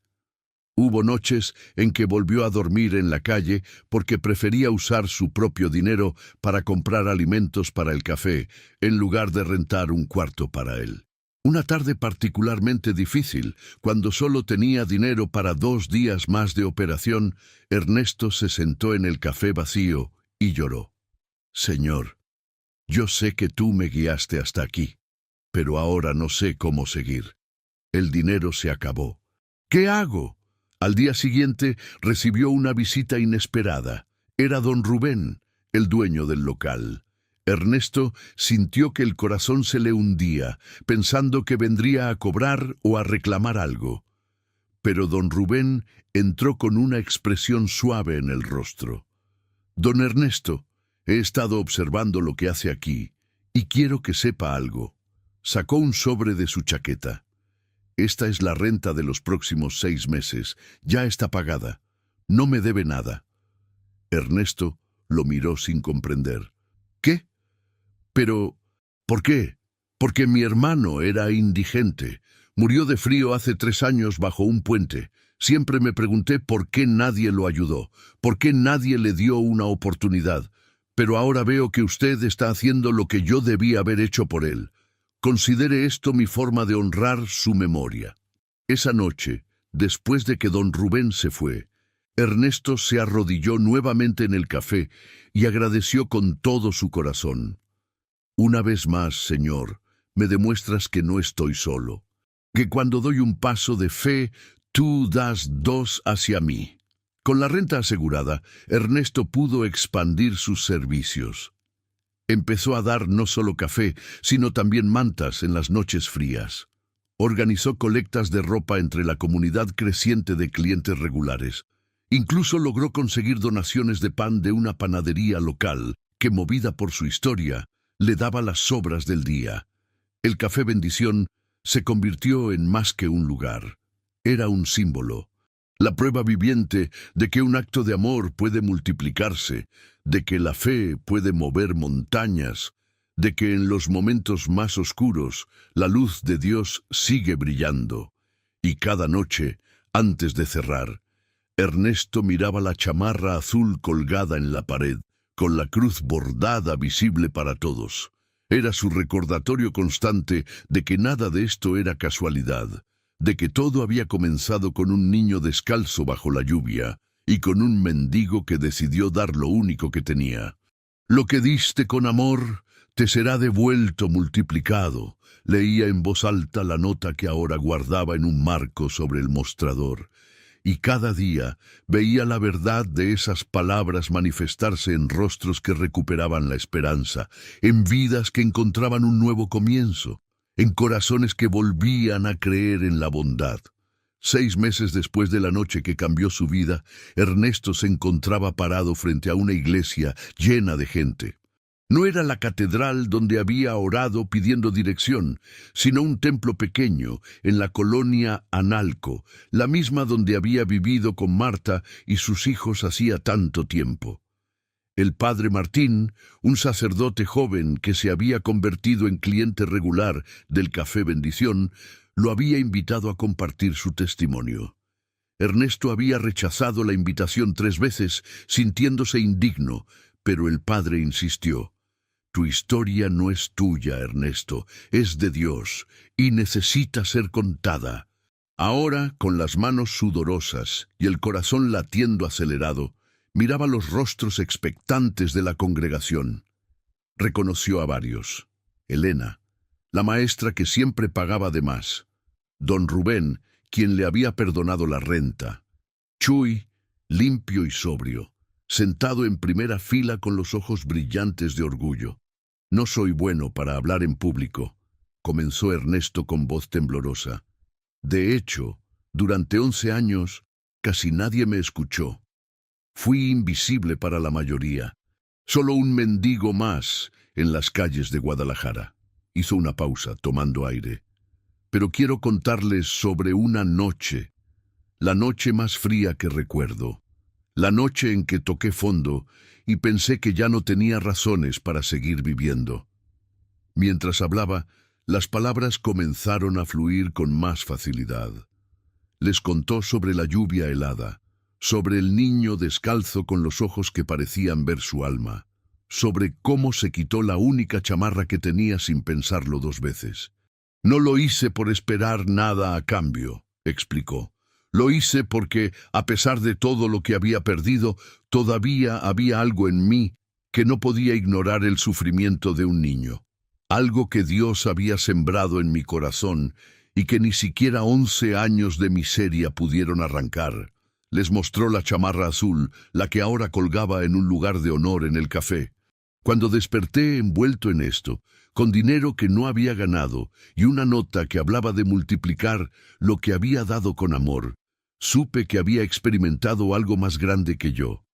Hubo noches en que volvió a dormir en la calle porque prefería usar su propio dinero para comprar alimentos para el café, en lugar de rentar un cuarto para él. Una tarde particularmente difícil, cuando solo tenía dinero para 2 días más de operación, Ernesto se sentó en el café vacío y lloró. Señor, yo sé que tú me guiaste hasta aquí, pero ahora no sé cómo seguir. El dinero se acabó. ¿Qué hago? Al día siguiente recibió una visita inesperada. Era don Rubén, el dueño del local. Ernesto sintió que el corazón se le hundía, pensando que vendría a cobrar o a reclamar algo. Pero don Rubén entró con una expresión suave en el rostro. Don Ernesto, he estado observando lo que hace aquí, y quiero que sepa algo. Sacó un sobre de su chaqueta. Esta es la renta de los próximos 6 meses. Ya está pagada. No me debe nada. Ernesto lo miró sin comprender. ¿Qué? Pero, ¿por qué? Porque mi hermano era indigente. Murió de frío hace 3 años bajo un puente. Siempre me pregunté por qué nadie lo ayudó, por qué nadie le dio una oportunidad. Pero ahora veo que usted está haciendo lo que yo debía haber hecho por él. Considere esto mi forma de honrar su memoria. Esa noche, después de que don Rubén se fue, Ernesto se arrodilló nuevamente en el café y agradeció con todo su corazón. Una vez más, Señor, me demuestras que no estoy solo, que cuando doy un paso de fe, tú das 2 hacia mí. Con la renta asegurada, Ernesto pudo expandir sus servicios. Empezó a dar no solo café, sino también mantas en las noches frías. Organizó colectas de ropa entre la comunidad creciente de clientes regulares. Incluso logró conseguir donaciones de pan de una panadería local que, movida por su historia, le daba las sobras del día. El Café Bendición se convirtió en más que un lugar. Era un símbolo. La prueba viviente de que un acto de amor puede multiplicarse, de que la fe puede mover montañas, de que en los momentos más oscuros la luz de Dios sigue brillando. Y cada noche, antes de cerrar, Ernesto miraba la chamarra azul colgada en la pared, con la cruz bordada visible para todos. Era su recordatorio constante de que nada de esto era casualidad, de que todo había comenzado con un niño descalzo bajo la lluvia y con un mendigo que decidió dar lo único que tenía. Lo que diste con amor te será devuelto multiplicado. Leía en voz alta la nota que ahora guardaba en un marco sobre el mostrador. Y cada día veía la verdad de esas palabras manifestarse en rostros que recuperaban la esperanza, en vidas que encontraban un nuevo comienzo, en corazones que volvían a creer en la bondad. 6 meses después de la noche que cambió su vida, Ernesto se encontraba parado frente a una iglesia llena de gente. No era la catedral donde había orado pidiendo dirección, sino un templo pequeño en la colonia Analco, la misma donde había vivido con Marta y sus hijos hacía tanto tiempo. El padre Martín, un sacerdote joven que se había convertido en cliente regular del Café Bendición, lo había invitado a compartir su testimonio. Ernesto había rechazado la invitación 3 veces, sintiéndose indigno, pero el padre insistió. Tu historia no es tuya, Ernesto, es de Dios, y necesita ser contada. Ahora, con las manos sudorosas y el corazón latiendo acelerado, miraba los rostros expectantes de la congregación. Reconoció a varios. Elena, la maestra que siempre pagaba de más. Don Rubén, quien le había perdonado la renta. Chuy, limpio y sobrio, sentado en primera fila con los ojos brillantes de orgullo. No soy bueno para hablar en público, comenzó Ernesto con voz temblorosa. De hecho, durante 11 años, casi nadie me escuchó. Fui invisible para la mayoría, solo un mendigo más en las calles de Guadalajara. Hizo una pausa, tomando aire. Pero quiero contarles sobre una noche, la noche más fría que recuerdo, la noche en que toqué fondo y pensé que ya no tenía razones para seguir viviendo. Mientras hablaba, las palabras comenzaron a fluir con más facilidad. Les contó sobre la lluvia helada, sobre el niño descalzo con los ojos que parecían ver su alma, sobre cómo se quitó la única chamarra que tenía sin pensarlo 2 veces. No lo hice por esperar nada a cambio, explicó. Lo hice porque, a pesar de todo lo que había perdido, todavía había algo en mí que no podía ignorar el sufrimiento de un niño. Algo que Dios había sembrado en mi corazón y que ni siquiera 11 años de miseria pudieron arrancar. Les mostró la chamarra azul, la que ahora colgaba en un lugar de honor en el café. Cuando desperté envuelto en esto, con dinero que no había ganado y una nota que hablaba de multiplicar lo que había dado con amor, supe que había experimentado algo más grande que yo.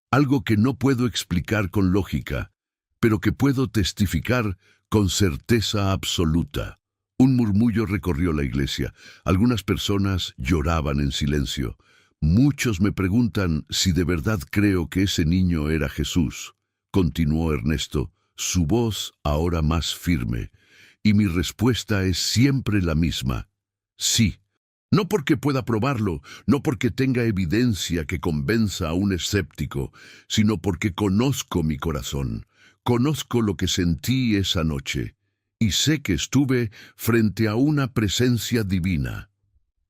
Algo que no puedo explicar con lógica, pero que puedo testificar con certeza absoluta. Un murmullo recorrió la iglesia. Algunas personas lloraban en silencio. Muchos me preguntan si de verdad creo que ese niño era Jesús. Continuó Ernesto, su voz ahora más firme, y mi respuesta es siempre la misma. Sí. No porque pueda probarlo, no porque tenga evidencia que convenza a un escéptico, sino porque conozco mi corazón, conozco lo que sentí esa noche, y sé que estuve frente a una presencia divina.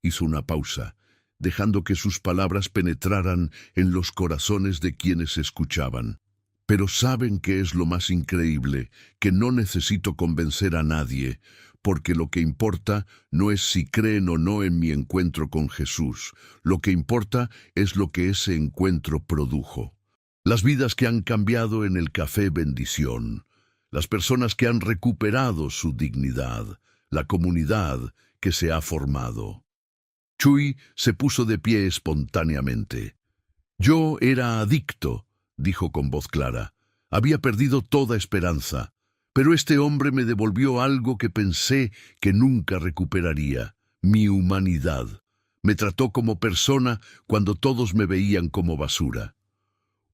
Hizo una pausa, dejando que sus palabras penetraran en los corazones de quienes escuchaban. Pero ¿saben qué es lo más increíble? Que no necesito convencer a nadie, porque lo que importa no es si creen o no en mi encuentro con Jesús. Lo que importa es lo que ese encuentro produjo. Las vidas que han cambiado en el Café Bendición, las personas que han recuperado su dignidad, la comunidad que se ha formado. Chuy se puso de pie espontáneamente. Yo era adicto, dijo con voz clara. Había perdido toda esperanza. Pero este hombre me devolvió algo que pensé que nunca recuperaría, mi humanidad. Me trató como persona cuando todos me veían como basura.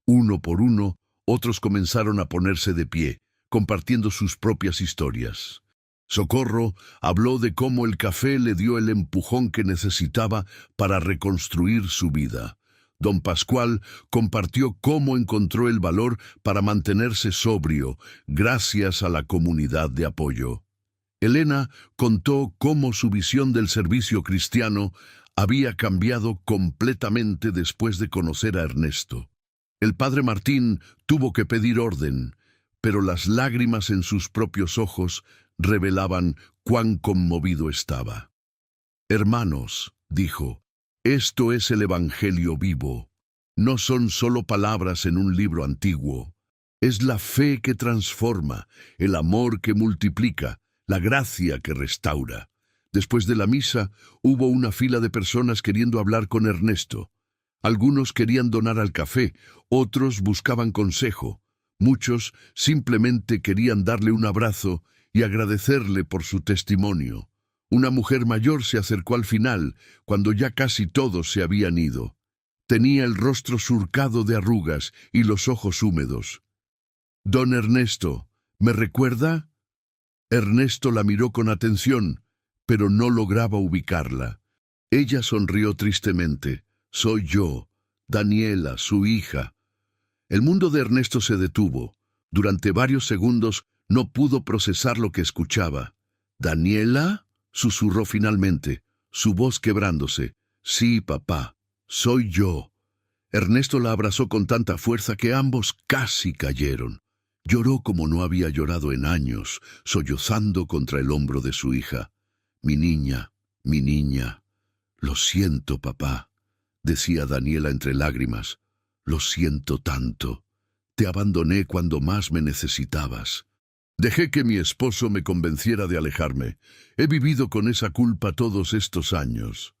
Uno por uno, otros comenzaron a ponerse de pie, compartiendo sus propias historias. Socorro habló de cómo el café le dio el empujón que necesitaba para reconstruir su vida. Don Pascual compartió cómo encontró el valor para mantenerse sobrio gracias a la comunidad de apoyo. Elena contó cómo su visión del servicio cristiano había cambiado completamente después de conocer a Ernesto. El padre Martín tuvo que pedir orden, pero las lágrimas en sus propios ojos revelaban cuán conmovido estaba. Hermanos, dijo, esto es el Evangelio vivo. No son solo palabras en un libro antiguo. Es la fe que transforma, el amor que multiplica, la gracia que restaura. Después de la misa, hubo una fila de personas queriendo hablar con Ernesto. Algunos querían donar al café, otros buscaban consejo. Muchos simplemente querían darle un abrazo y agradecerle por su testimonio. Una mujer mayor se acercó al final, cuando ya casi todos se habían ido. Tenía el rostro surcado de arrugas y los ojos húmedos. «Don Ernesto, ¿me recuerda?» Ernesto la miró con atención, pero no lograba ubicarla. Ella sonrió tristemente. «Soy yo, Daniela, su hija». El mundo de Ernesto se detuvo. Durante varios segundos no pudo procesar lo que escuchaba. «¿Daniela?», susurró finalmente, su voz quebrándose. «Sí, papá, soy yo». Ernesto la abrazó con tanta fuerza que ambos casi cayeron. Lloró como no había llorado en años, sollozando contra el hombro de su hija. Mi niña, mi niña». «Lo siento, papá», decía Daniela entre lágrimas. «Lo siento tanto. Te abandoné cuando más me necesitabas. Dejé que mi esposo me convenciera de alejarme. He vivido con esa culpa todos estos años».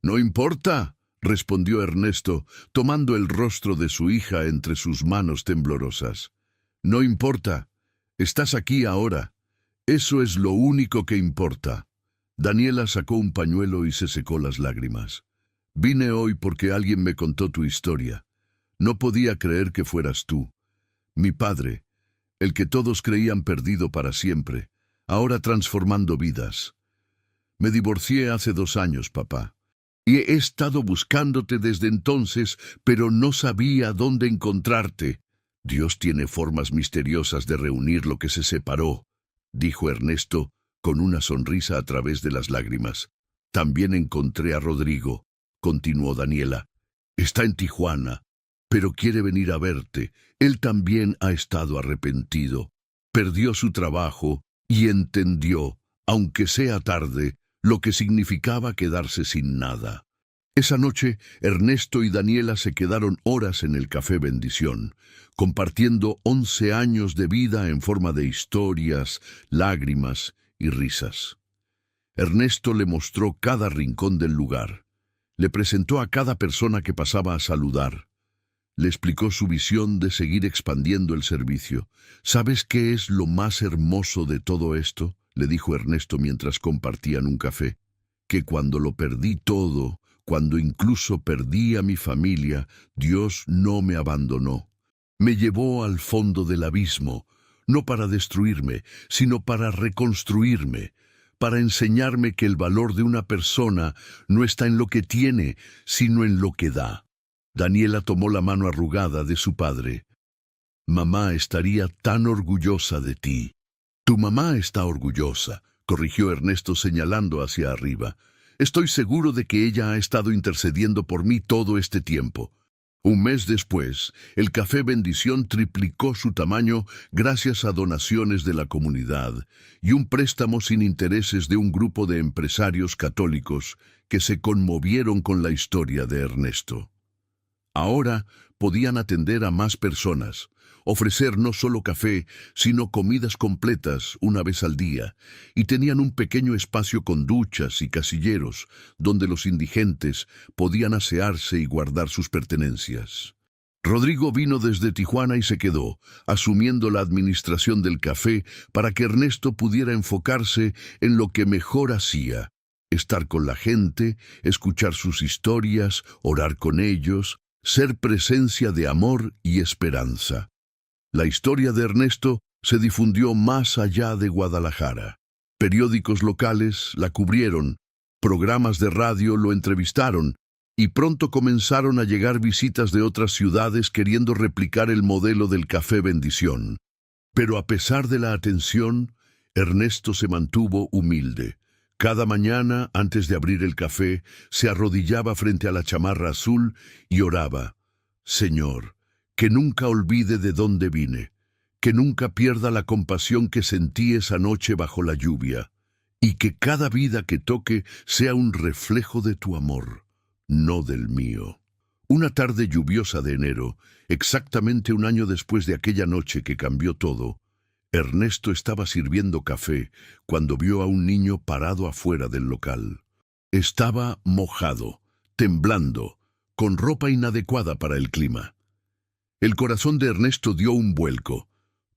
«No importa», respondió Ernesto, tomando el rostro de su hija entre sus manos temblorosas. «No importa. Estás aquí ahora. Eso es lo único que importa». Daniela sacó un pañuelo y se secó las lágrimas. «Vine hoy porque alguien me contó tu historia. No podía creer que fueras tú. Mi padre, el que todos creían perdido para siempre, ahora transformando vidas. Me divorcié hace 2 años, papá, y he estado buscándote desde entonces, pero no sabía dónde encontrarte. Dios tiene formas misteriosas de reunir lo que se separó», dijo Ernesto, con una sonrisa a través de las lágrimas. «También encontré a Rodrigo», continuó Daniela. «Está en Tijuana, pero quiere venir a verte. Él también ha estado arrepentido. Perdió su trabajo y entendió, aunque sea tarde, lo que significaba quedarse sin nada». Esa noche, Ernesto y Daniela se quedaron horas en el Café Bendición, compartiendo 11 años de vida en forma de historias, lágrimas y risas. Ernesto le mostró cada rincón del lugar. Le presentó a cada persona que pasaba a saludar. Le explicó su visión de seguir expandiendo el servicio. «¿Sabes qué es lo más hermoso de todo esto?», le dijo Ernesto mientras compartían un café. «Que cuando lo perdí todo, cuando incluso perdí a mi familia, Dios no me abandonó. Me llevó al fondo del abismo, no para destruirme, sino para reconstruirme, para enseñarme que el valor de una persona no está en lo que tiene, sino en lo que da». Daniela tomó la mano arrugada de su padre. «Mamá estaría tan orgullosa de ti». «Tu mamá está orgullosa», corrigió Ernesto señalando hacia arriba. «Estoy seguro de que ella ha estado intercediendo por mí todo este tiempo». Un mes después, el Café Bendición triplicó su tamaño gracias a donaciones de la comunidad y un préstamo sin intereses de un grupo de empresarios católicos que se conmovieron con la historia de Ernesto. Ahora podían atender a más personas, ofrecer no solo café, sino comidas completas una vez al día, y tenían un pequeño espacio con duchas y casilleros, donde los indigentes podían asearse y guardar sus pertenencias. Rodrigo vino desde Tijuana y se quedó, asumiendo la administración del café para que Ernesto pudiera enfocarse en lo que mejor hacía: estar con la gente, escuchar sus historias, orar con ellos, ser presencia de amor y esperanza. La historia de Ernesto se difundió más allá de Guadalajara. Periódicos locales la cubrieron, programas de radio lo entrevistaron, y pronto comenzaron a llegar visitas de otras ciudades queriendo replicar el modelo del Café Bendición. Pero a pesar de la atención, Ernesto se mantuvo humilde. Cada mañana, antes de abrir el café, se arrodillaba frente a la chamarra azul y oraba: «Señor, que nunca olvide de dónde vine, que nunca pierda la compasión que sentí esa noche bajo la lluvia, y que cada vida que toque sea un reflejo de tu amor, no del mío». Una tarde lluviosa de enero, exactamente 1 año después de aquella noche que cambió todo, Ernesto estaba sirviendo café cuando vio a un niño parado afuera del local. Estaba mojado, temblando, con ropa inadecuada para el clima. El corazón de Ernesto dio un vuelco.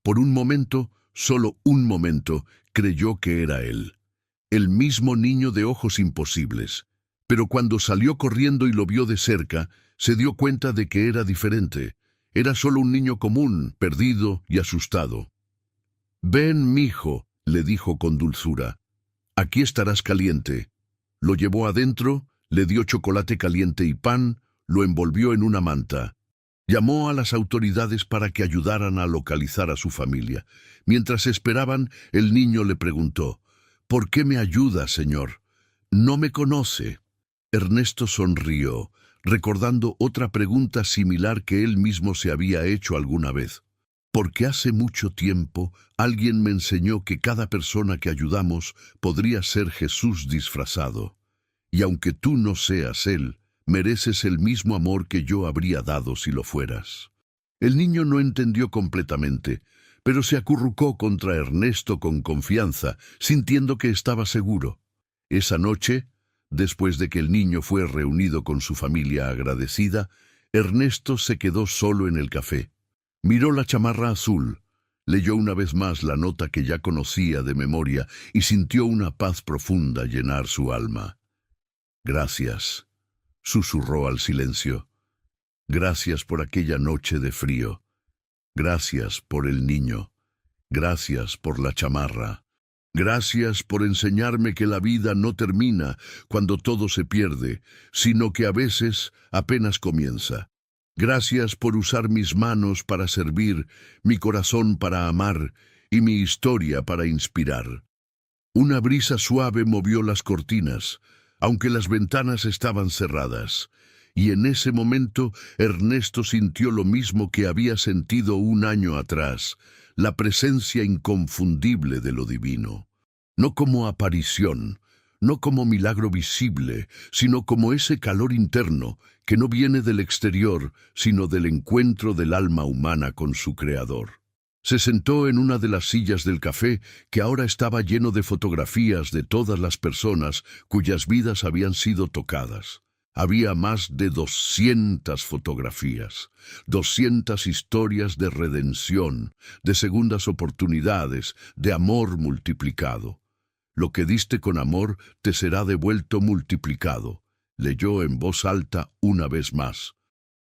Por un momento, solo un momento, creyó que era él. El mismo niño de ojos imposibles. Pero cuando salió corriendo y lo vio de cerca, Se dio cuenta de que era diferente. Era solo un niño común, perdido y asustado. «Ven, mijo», le dijo con dulzura. «Aquí estarás caliente». Lo llevó adentro, le dio chocolate caliente y pan, lo envolvió en una manta. Llamó a las autoridades para que ayudaran a localizar a su familia. Mientras esperaban, el niño le preguntó: «¿Por qué me ayuda, señor? ¿No me conoce?». Ernesto sonrió, recordando otra pregunta similar que él mismo se había hecho alguna vez. «Porque hace mucho tiempo alguien me enseñó que cada persona que ayudamos podría ser Jesús disfrazado. Y aunque tú no seas Él, mereces el mismo amor que yo habría dado si lo fueras». El niño no entendió completamente, pero se acurrucó contra Ernesto con confianza, sintiendo que estaba seguro. Esa noche, después de que el niño fue reunido con su familia agradecida, Ernesto se quedó solo en el café. Miró la chamarra azul, leyó una vez más la nota que ya conocía de memoria y sintió una paz profunda llenar su alma. «Gracias», susurró al silencio. «Gracias por aquella noche de frío. Gracias por el niño. Gracias por la chamarra. Gracias por enseñarme que la vida no termina cuando todo se pierde, sino que a veces apenas comienza. Gracias por usar mis manos para servir, mi corazón para amar y mi historia para inspirar». Una brisa suave movió las cortinas, aunque las ventanas estaban cerradas, y en ese momento Ernesto sintió lo mismo que había sentido un año atrás, la presencia inconfundible de lo divino. No como aparición, no como milagro visible, sino como ese calor interno que no viene del exterior, sino del encuentro del alma humana con su Creador. Se sentó en una de las sillas del café, que ahora estaba lleno de fotografías de todas las personas cuyas vidas habían sido tocadas. Había más de 200 fotografías, 200 historias de redención, de segundas oportunidades, de amor multiplicado. «Lo que diste con amor te será devuelto multiplicado», leyó en voz alta una vez más.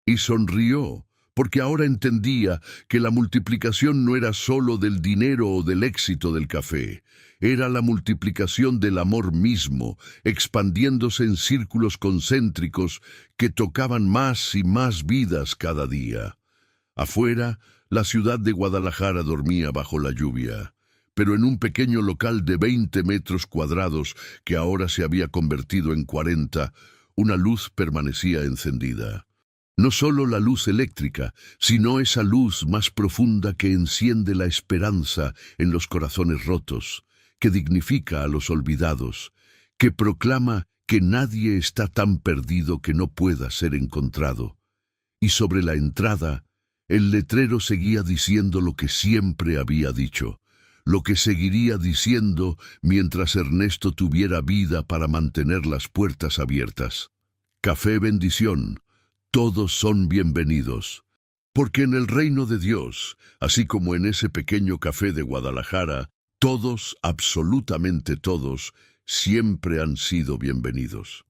Y sonrió, porque ahora entendía que la multiplicación no era solo del dinero o del éxito del café, era la multiplicación del amor mismo, expandiéndose en círculos concéntricos que tocaban más y más vidas cada día. Afuera, la ciudad de Guadalajara dormía bajo la lluvia, pero en un pequeño local de 20 metros cuadrados, que ahora se había convertido en 40, una luz permanecía encendida. No solo la luz eléctrica, sino esa luz más profunda que enciende la esperanza en los corazones rotos, que dignifica a los olvidados, que proclama que nadie está tan perdido que no pueda ser encontrado. Y sobre la entrada, el letrero seguía diciendo lo que siempre había dicho, lo que seguiría diciendo mientras Ernesto tuviera vida para mantener las puertas abiertas. «Café Bendición. Todos son bienvenidos». Porque en el reino de Dios, así como en ese pequeño café de Guadalajara, todos, absolutamente todos, siempre han sido bienvenidos.